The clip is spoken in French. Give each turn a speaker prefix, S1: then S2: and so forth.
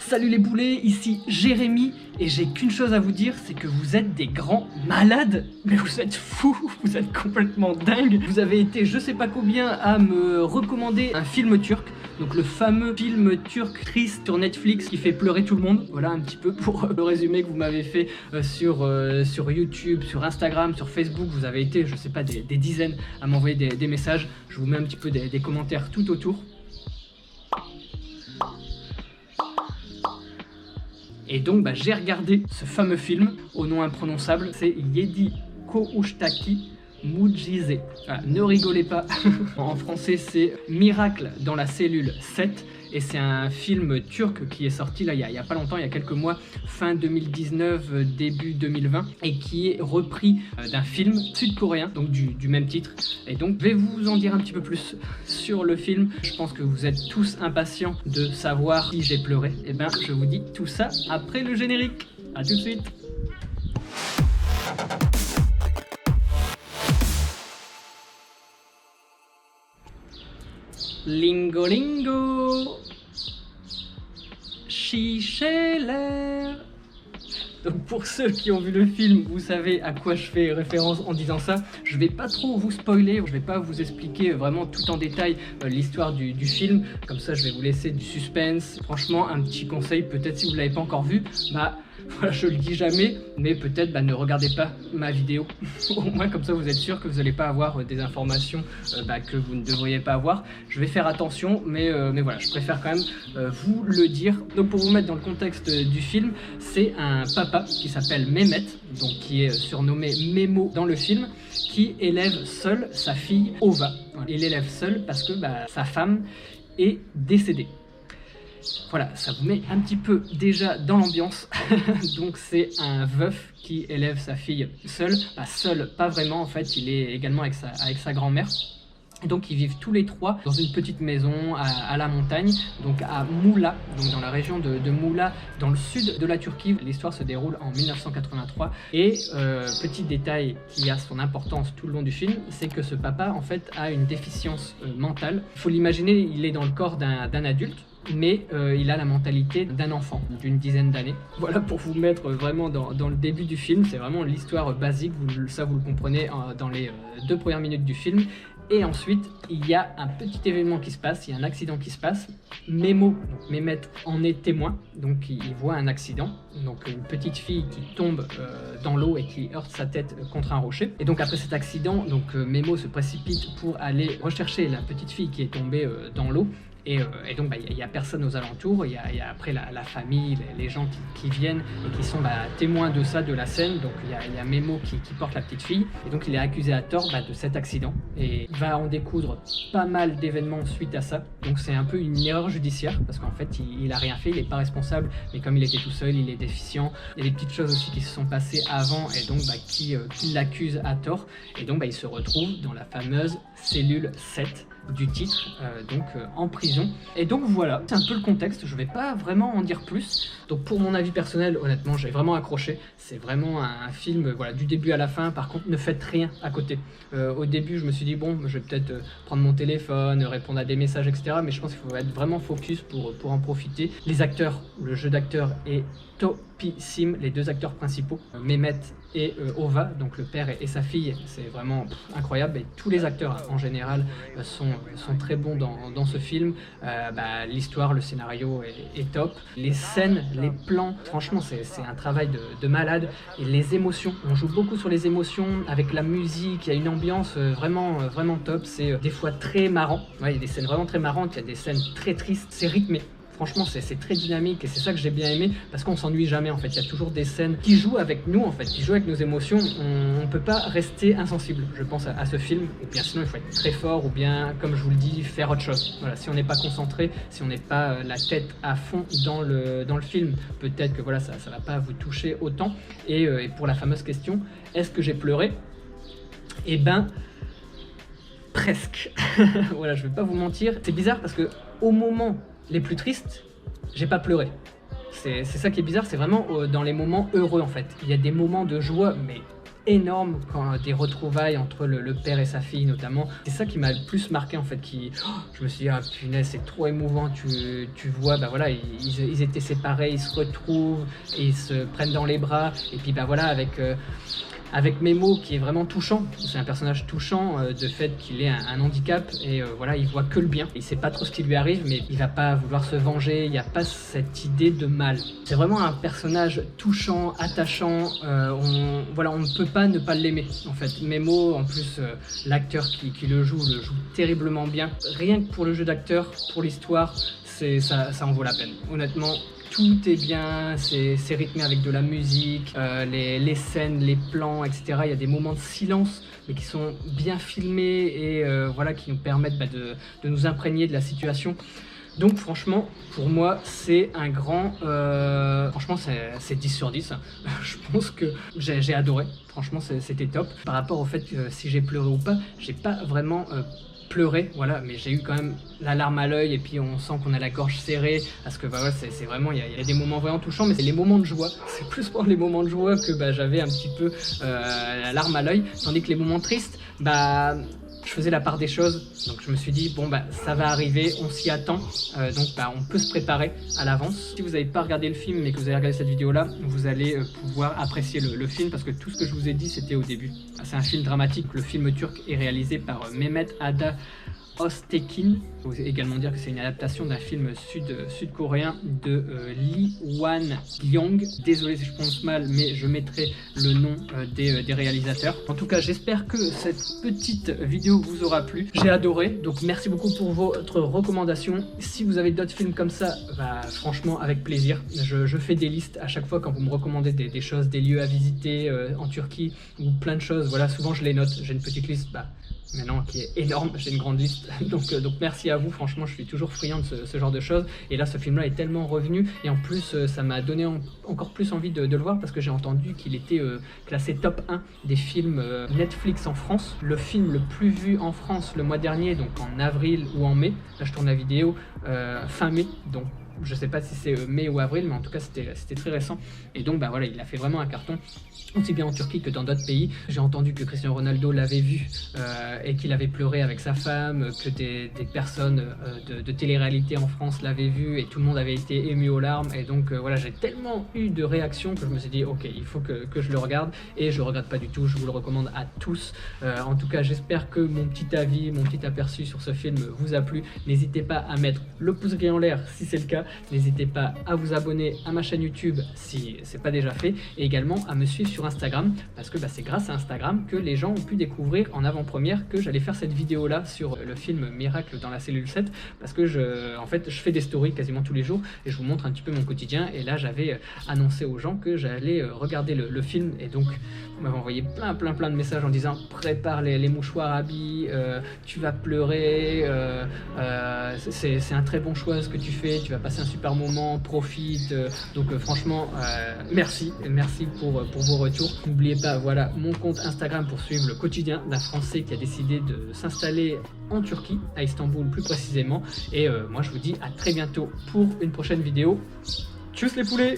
S1: Salut les boulets, ici Jérémy et j'ai qu'une chose à vous dire, c'est que vous êtes des grands malades, mais vous êtes fous, vous êtes complètement dingues. Vous avez été je sais pas combien à me recommander un film turc, donc le fameux film turc triste sur Netflix qui fait pleurer tout le monde. Voilà un petit peu pour le résumé que vous m'avez fait sur YouTube, sur Instagram, sur Facebook. Vous avez été je sais pas des dizaines à m'envoyer des messages. Je vous mets un petit peu des commentaires tout autour. Et donc j'ai regardé ce fameux film au nom imprononçable, c'est Yedi Koğuştaki Mucize. Enfin, ne rigolez pas, en français c'est Miracle dans la cellule 7. Et c'est un film turc qui est sorti là il y a pas longtemps, il y a quelques mois, fin 2019, début 2020, et qui est repris d'un film sud-coréen, donc du même titre. Et donc je vais vous en dire un petit peu plus sur le film. Je pense que vous êtes tous impatients de savoir si j'ai pleuré. Et ben je vous dis tout ça après le générique. A tout de suite. Lingo lingo, chicheler. Donc pour ceux qui ont vu le film, vous savez à quoi je fais référence en disant ça. Je vais pas trop vous spoiler, je vais pas vous expliquer vraiment tout en détail l'histoire du film. Comme ça je vais vous laisser du suspense. Franchement un petit conseil, peut-être si vous l'avez pas encore vu, voilà, je le dis jamais, mais peut-être ne regardez pas ma vidéo. Au moins comme ça vous êtes sûr que vous n'allez pas avoir des informations que vous ne devriez pas avoir. Je vais faire attention, mais voilà, je préfère quand même vous le dire. Donc pour vous mettre dans le contexte du film, c'est un papa qui s'appelle Mehmet, donc qui est surnommé Memo dans le film, qui élève seul sa fille Ova. Il l'élève seul parce que sa femme est décédée. Voilà, ça vous met un petit peu déjà dans l'ambiance. Donc c'est un veuf qui élève sa fille seul. Seul, pas vraiment en fait, il est également avec sa grand-mère. Et donc ils vivent tous les trois dans une petite maison à la montagne, donc à Muğla, donc dans la région de Muğla, dans le sud de la Turquie. L'histoire se déroule en 1983 et petit détail qui a son importance tout le long du film, c'est que ce papa en fait a une déficience mentale. Il faut l'imaginer, il est dans le corps d'un adulte, mais il a la mentalité d'un enfant d'une dizaine d'années. Voilà pour vous mettre vraiment dans le début du film. C'est vraiment l'histoire basique, ça vous le comprenez dans les 2 premières minutes du film. Et ensuite, il y a un petit événement qui se passe, il y a un accident qui se passe. Memo, donc Mehmet, en est témoin, donc il voit un accident, donc une petite fille qui tombe dans l'eau et qui heurte sa tête contre un rocher. Et donc après cet accident, Memo se précipite pour aller rechercher la petite fille qui est tombée dans l'eau. Et donc il n'y a personne aux alentours, il y a après la famille, les gens qui viennent et qui sont témoins de ça, de la scène. Donc il y a Memo qui porte la petite fille, et donc il est accusé à tort de cet accident, et il va en découdre pas mal d'événements suite à ça. Donc c'est un peu une erreur judiciaire, parce qu'en fait il a rien fait, il n'est pas responsable, mais comme il était tout seul, il est déficient. Il y a des petites choses aussi qui se sont passées avant, et donc qui l'accusent à tort, et donc il se retrouve dans la fameuse cellule 7 du titre, en prison. Et donc voilà, c'est un peu le contexte, je vais pas vraiment en dire plus. Donc pour mon avis personnel, honnêtement, j'ai vraiment accroché. C'est vraiment un film, voilà, du début à la fin. Par contre, ne faites rien à côté. Au début, je me suis dit, bon, je vais peut-être prendre mon téléphone, répondre à des messages, etc. Mais je pense qu'il faut être vraiment focus pour en profiter. Les acteurs, le jeu d'acteur est topissime, les 2 acteurs principaux, Mehmet et Ova, donc le père et sa fille, c'est vraiment incroyable. Et tous les acteurs en général sont très bons dans ce film. L'histoire, le scénario est top. Les scènes, les plans, franchement c'est un travail de malade. Et les émotions, on joue beaucoup sur les émotions avec la musique, il y a une ambiance vraiment top. C'est des fois très marrant, il y a des scènes vraiment très marrantes, il y a des scènes très tristes, c'est rythmé. Franchement, c'est très dynamique et c'est ça que j'ai bien aimé, parce qu'on s'ennuie jamais en fait. Il y a toujours des scènes qui jouent avec nous en fait, qui jouent avec nos émotions. On peut pas rester insensible, je pense, à ce film. Ou bien sinon, il faut être très fort, ou bien, comme je vous le dis, faire autre chose. Voilà, si on n'est pas concentré, si on n'est pas la tête à fond dans le film, peut-être que voilà, ça va pas vous toucher autant. Et pour la fameuse question, est-ce que j'ai pleuré? Eh ben, presque. Voilà, je vais pas vous mentir. C'est bizarre parce que au moment les plus tristes, j'ai pas pleuré. C'est ça qui est bizarre, c'est vraiment dans les moments heureux en fait. Il y a des moments de joie, mais énorme quand des retrouvailles entre le père et sa fille notamment. C'est ça qui m'a le plus marqué en fait. Je me suis dit, ah punaise, c'est trop émouvant. Tu vois, bah voilà, ils étaient séparés, ils se retrouvent et ils se prennent dans les bras. Et puis bah voilà, avec Memo qui est vraiment touchant, c'est un personnage touchant de fait qu'il ait un handicap et voilà, il voit que le bien, il sait pas trop ce qui lui arrive mais il va pas vouloir se venger, il n'y a pas cette idée de mal. C'est vraiment un personnage touchant, attachant, voilà, on ne peut pas ne pas l'aimer en fait. Memo, en plus l'acteur qui le joue terriblement bien, rien que pour le jeu d'acteur, pour l'histoire, ça en vaut la peine. Honnêtement, tout est bien, c'est rythmé avec de la musique, les scènes, les plans, etc. Il y a des moments de silence, mais qui sont bien filmés et voilà, qui nous permettent de nous imprégner de la situation. Donc franchement, pour moi, c'est un grand... franchement, c'est 10 sur 10. Je pense que j'ai adoré. Franchement, c'était top. Par rapport au fait que si j'ai pleuré ou pas, j'ai pas vraiment... pleurer, voilà, mais j'ai eu quand même la larme à l'œil et puis on sent qu'on a la gorge serrée parce que bah ouais, c'est vraiment, il y a des moments vraiment touchants, mais c'est les moments de joie, c'est plus pour les moments de joie que bah, j'avais un petit peu la larme à l'œil, tandis que les moments tristes, bah je faisais la part des choses, donc je me suis dit bon bah ça va arriver, on s'y attend, donc bah on peut se préparer à l'avance. Si vous n'avez pas regardé le film mais que vous avez regardé cette vidéo là, vous allez pouvoir apprécier le film parce que tout ce que je vous ai dit c'était au début. C'est un film dramatique, le film turc est réalisé par Mehmet Ada Öztekin. Il faut également dire que c'est une adaptation d'un film sud-coréen de Lee Wan-gyong. Désolé si je prononce mal, mais je mettrai le nom des réalisateurs. En tout cas, j'espère que cette petite vidéo vous aura plu. J'ai adoré, donc merci beaucoup pour votre recommandation. Si vous avez d'autres films comme ça, bah, franchement, avec plaisir. Je fais des listes à chaque fois quand vous me recommandez des choses, des lieux à visiter en Turquie ou plein de choses. Voilà, souvent je les note. J'ai une petite liste. Bah, maintenant qui est énorme, j'ai une grande liste, donc merci à vous, franchement je suis toujours friand de ce genre de choses, et là ce film là est tellement revenu, et en plus ça m'a donné encore plus envie de le voir, parce que j'ai entendu qu'il était classé top 1 des films Netflix en France, le film le plus vu en France le mois dernier, donc en avril ou en mai, là je tourne la vidéo fin mai, donc je sais pas si c'est mai ou avril, mais en tout cas c'était très récent, et donc bah voilà, il a fait vraiment un carton, aussi bien en Turquie que dans d'autres pays. J'ai entendu que Cristiano Ronaldo l'avait vu et qu'il avait pleuré avec sa femme, que des personnes de télé-réalité en France l'avaient vu et tout le monde avait été ému aux larmes, et donc voilà, j'ai tellement eu de réactions que je me suis dit ok, il faut que je le regarde, et je regrette pas du tout, je vous le recommande à tous. En tout cas, j'espère que mon petit avis, mon petit aperçu sur ce film vous a plu. N'hésitez pas à mettre le pouce gris en l'air si c'est le cas, n'hésitez pas à vous abonner à ma chaîne YouTube si c'est pas déjà fait, et également à me suivre sur Instagram, parce que bah, c'est grâce à Instagram que les gens ont pu découvrir en avant-première que j'allais faire cette vidéo là sur le film Miracle dans la cellule 7, parce que en fait je fais des stories quasiment tous les jours et je vous montre un petit peu mon quotidien, et là j'avais annoncé aux gens que j'allais regarder le film, et donc vous m'avez envoyé plein de messages en disant prépare les mouchoirs Abby, tu vas pleurer, c'est un très bon choix ce que tu fais, tu vas passer un super moment, profite, donc franchement merci pour vos retours. N'oubliez pas, voilà, mon compte Instagram pour suivre le quotidien d'un Français qui a décidé de s'installer en Turquie, à Istanbul plus précisément, et moi je vous dis à très bientôt pour une prochaine vidéo. Tchuss les poulets!